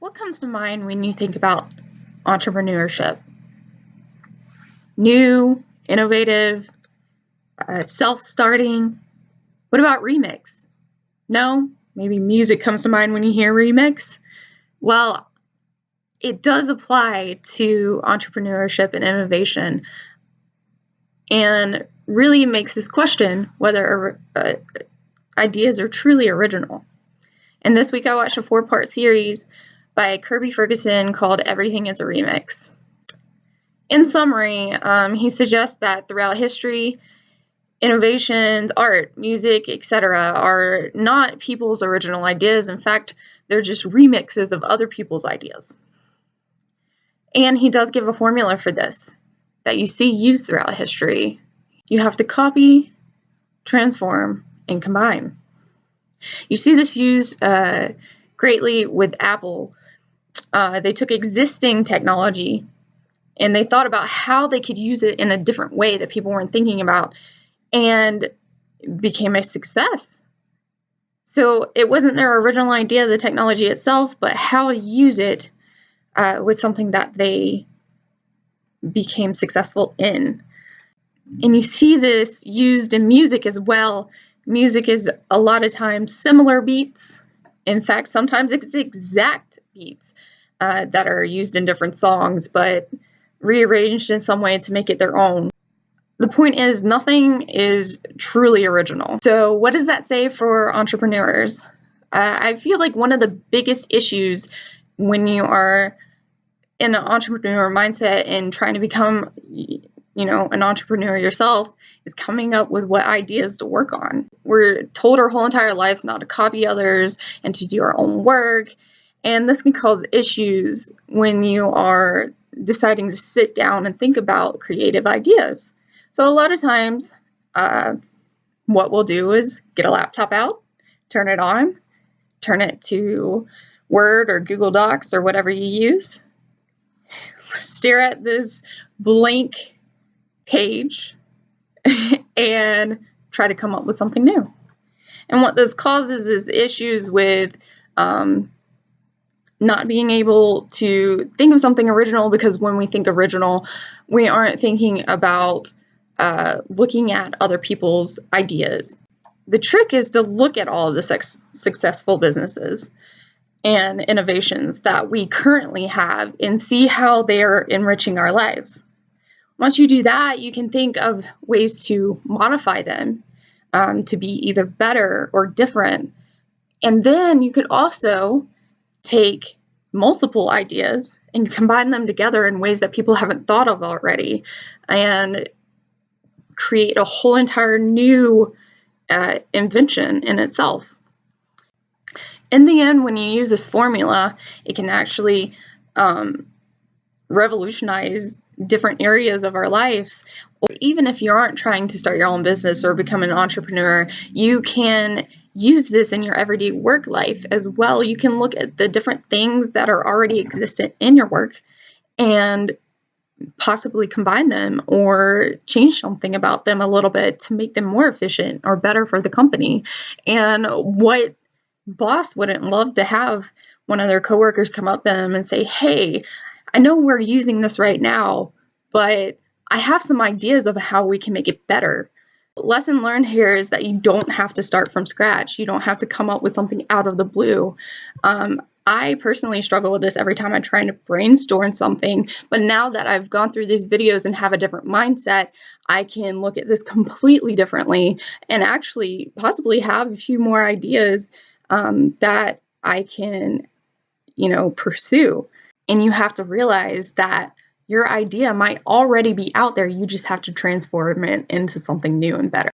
What comes to mind when you think about entrepreneurship? New, innovative, self-starting. What about remix? No? Maybe music comes to mind when you hear remix? Well, it does apply to entrepreneurship and innovation, and really makes this question whether ideas are truly original. And this week I watched a 4-part series by Kirby Ferguson called Everything is a Remix. In summary, he suggests that throughout history, innovations, art, music, etc. are not people's original ideas. In fact, they're just remixes of other people's ideas. And he does give a formula for this that you see used throughout history. You have to copy, transform, and combine. You see this used greatly with Apple. They took existing technology and they thought about how they could use it in a different way that people weren't thinking about, and became a success. So it wasn't their original idea of the technology itself, but how to use it was something that they became successful in. And you see this used in music as well. Music is a lot of times similar beats. In fact, sometimes it's exact beats that are used in different songs, but rearranged in some way to make it their own. The point is, nothing is truly original. So what does that say for entrepreneurs? I feel like one of the biggest issues when you are in an entrepreneur mindset and trying to become, an entrepreneur yourself, is coming up with what ideas to work on. We're told our whole entire lives not to copy others and to do our own work. And this can cause issues when you are deciding to sit down and think about creative ideas. So a lot of times, what we'll do is get a laptop out, turn it on, turn it to Word or Google Docs or whatever you use, stare at this blank page, and try to come up with something new. And what this causes is issues with not being able to think of something original, because when we think original, we aren't thinking about looking at other people's ideas. The trick is to look at all of the successful businesses and innovations that we currently have and see how they're enriching our lives. Once you do that, you can think of ways to modify them to be either better or different. And then you could also take multiple ideas and combine them together in ways that people haven't thought of already, and create a whole entire new invention in itself. In the end, when you use this formula, it can actually revolutionize different areas of our lives. Or even if you aren't trying to start your own business or become an entrepreneur, you can use this in your everyday work life as well. You can look at the different things that are already existent in your work and possibly combine them or change something about them a little bit to make them more efficient or better for the company. And what boss wouldn't love to have one of their coworkers come up to them and say, "Hey, I know we're using this right now, but I have some ideas of how we can make it better." Lesson learned here is that you don't have to start from scratch. You don't have to come up with something out of the blue. I personally struggle with this every time I'm trying to brainstorm something, but now that I've gone through these videos and have a different mindset, I can look at this completely differently and actually possibly have a few more ideas that I can, pursue. And you have to realize that your idea might already be out there. You just have to transform it into something new and better.